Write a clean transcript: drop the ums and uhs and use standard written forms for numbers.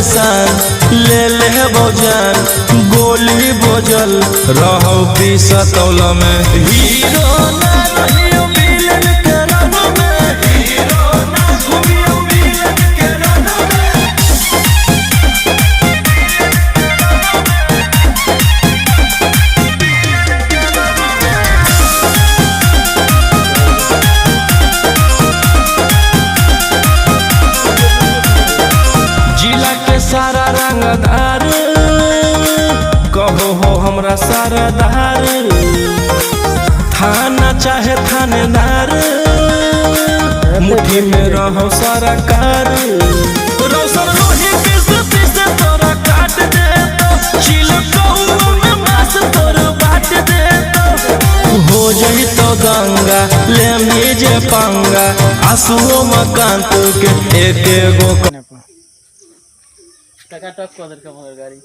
शान ले ले बजान गोली बजल रहो पिसतौल में हीरो ना रहियो विलन के रंग में हीरो ना घूमियो विलन के रंग में जिला के सारा रंगदार कहो हो हमरा सरदार थाना चाहे थानेदार मुट्ठी में रहो सरकार रौशन रोही पिस तोरा काट दे तो चिलकऊ में मास तोरा बाट दे तो हो जही तो गंगा ले मीजे पंगा आंसुओं मकान के एक एगो টাকা টক কদের কামার গাড়ি